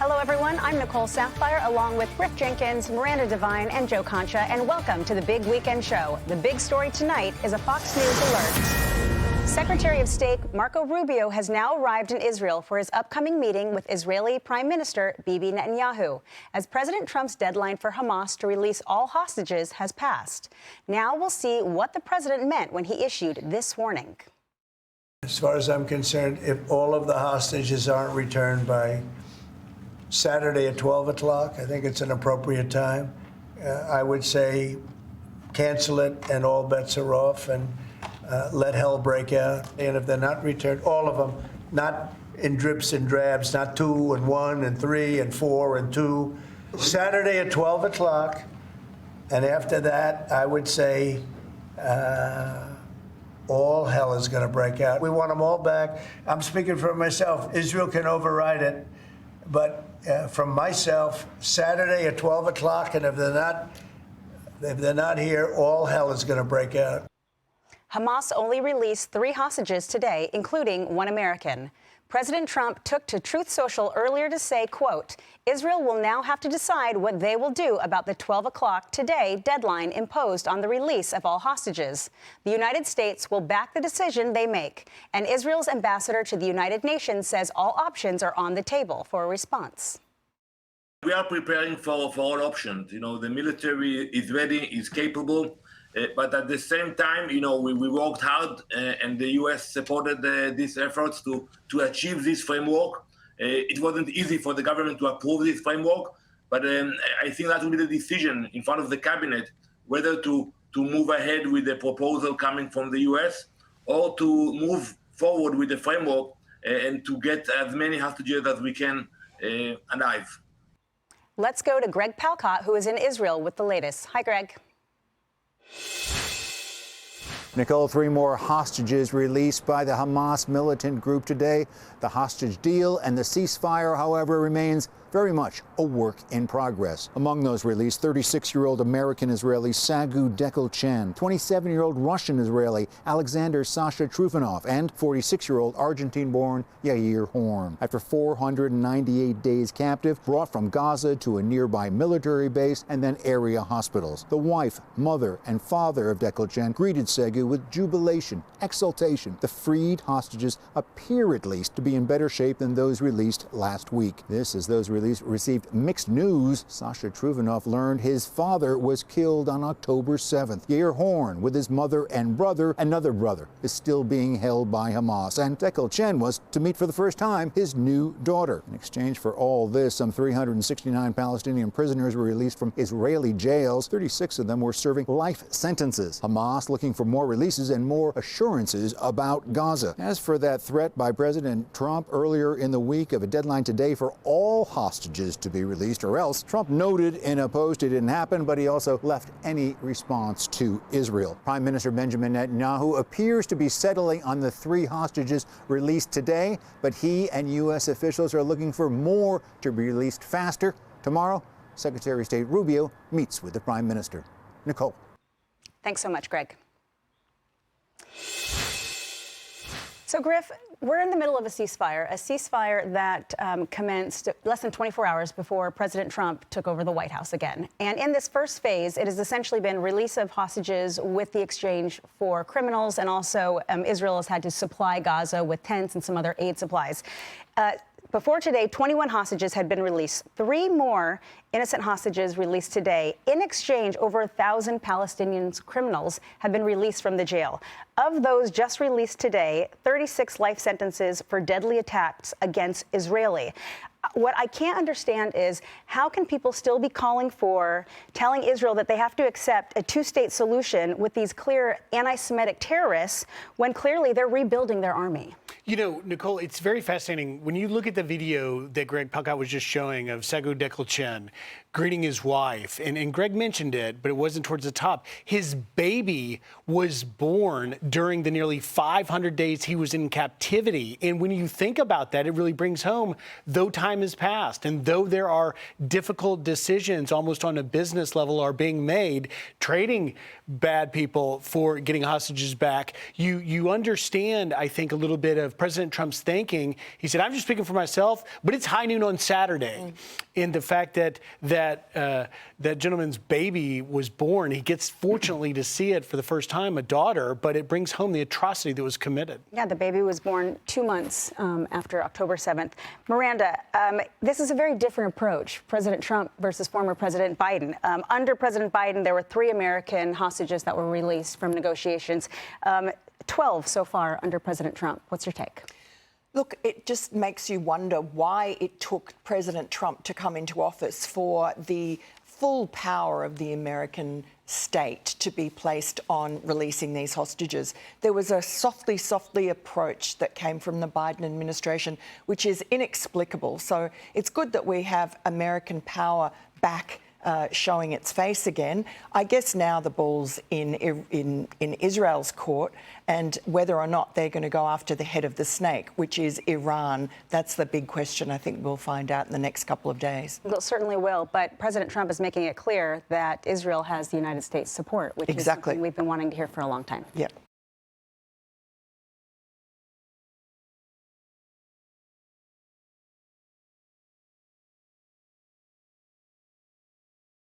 Hello, everyone. I'm Nicole Sapphire, along with Rick Jenkins, Miranda Devine, and Joe Concha, and welcome to the Big Weekend Show. The big story tonight is a Fox News alert. Secretary of State Marco Rubio has now arrived in Israel for his upcoming meeting with Israeli Prime Minister Bibi Netanyahu, as President Trump's deadline for Hamas to release all hostages has passed. Now we'll see what the president meant when he issued this warning. As far as I'm concerned, if all of the hostages aren't returned by Saturday at 12 o'clock, I think it's an appropriate time. I would say cancel it and all bets are off, and let hell break out. And if they're not returned, all of them, not in drips and drabs, not 2 and 1 and 3 and 4 and 2. Saturday at 12 o'clock, and after that, I would say all hell is going to break out. We want them all back. I'm speaking for myself. Israel can override it, but from myself, Saturday at 12 o'clock, and if they're not here, all hell is going to break out. Hamas only released 3 hostages today, including 1 American. President Trump took to Truth Social earlier to say, quote, Israel will now have to decide what they will do about the 12 o'clock today deadline imposed on the release of all hostages. The United States will back the decision they make, and Israel's ambassador to the United Nations says all options are on the table for a response. We are preparing for all options. You know, the military is ready, is capable. But at the same time, you know, we worked hard and the U.S. supported these efforts to achieve this framework. It wasn't easy for the government to approve this framework, but I think that will be the decision in front of the cabinet, whether to move ahead with the proposal coming from the U.S. or to move forward with the framework and to get as many hostages as we can alive. Let's go to Greg Palkot, who is in Israel with the latest. Hi, Greg. Nicole, 3 more hostages released by the Hamas militant group today. The hostage deal and the ceasefire, however, remains very much a work in progress. Among those released, 36-year-old American-Israeli Sagu Dekel-Chen, 27-year-old Russian-Israeli Alexander Sasha Trufanov, and 46-year-old Argentine-born Yair Horn. After 498 days captive, brought from Gaza to a nearby military base and then area hospitals. The wife, mother, and father of Dekel-Chen greeted Sagu with jubilation, exultation. The freed hostages appear at least to be in better shape than those released last week. This as those released received mixed news. Sasha Trufanov learned his father was killed on October 7th. Yair Horn, with his mother and brother, another brother, is still being held by Hamas. And Dekel-Chen was to meet for the first time his new daughter. In exchange for all this, some 369 Palestinian prisoners were released from Israeli jails. 36 of them were serving life sentences. Hamas looking for more releases and more assurances about Gaza. As for that threat by President Trump earlier in the week of a deadline today for all hostages to be released or else, Trump noted in a post it didn't happen, but he also left any response to Israel. Prime Minister Benjamin Netanyahu appears to be settling on the 3 hostages released today, but he and U.S. officials are looking for more to be released faster. Tomorrow, Secretary of State Rubio meets with the Prime Minister. Nicole. Thanks so much, Greg. So, Griff, we're in the middle of a ceasefire that commenced less than 24 hours before President Trump took over the White House again. And in this first phase, it has essentially been release of hostages with the exchange for criminals, and also Israel has had to supply Gaza with tents and some other aid supplies. Before today, 21 hostages had been released. 3 more innocent hostages released today. In exchange, over 1,000 Palestinian criminals have been released from the jail. Of those just released today, 36 life sentences for deadly attacks against Israeli. What I can't understand is how can people still be telling Israel that they have to accept a 2-state solution with these clear anti-Semitic terrorists when clearly they're rebuilding their army? You know, Nicole, it's very fascinating. When you look at the video that Greg Palkot was just showing of Sagu Dekel-Chen, greeting his wife. And Greg mentioned it, but it wasn't towards the top. His baby was born during the nearly 500 days he was in captivity. And when you think about that, it really brings home, though time has passed and though there are difficult decisions almost on a business level are being made, trading bad people for getting hostages back, you understand, I think, a little bit of President Trump's thinking. He said, I'm just speaking for myself, but it's high noon on Saturday. And the fact that that gentleman's baby was born, he gets fortunately to see it for the first time, a daughter, but it brings home the atrocity that was committed. Yeah, the baby was born 2 months after October 7th. Miranda, this is a very different approach, President Trump versus former President Biden. Under President Biden, there were 3 American hostages that were released from negotiations. 12 so far under President Trump. What's your take? Look, it just makes you wonder why it took President Trump to come into office for the full power of the American state to be placed on releasing these hostages. There was a softly approach that came from the Biden administration, which is inexplicable. So it's good that we have American power back showing its face again. I guess now the ball's in Israel's court, and whether or not they're going to go after the head of the snake, which is Iran. That's the big question I think we'll find out in the next couple of days. Well, certainly will, but President Trump is making it clear that Israel has the United States support, which is something we've been wanting to hear for a long time. Yeah.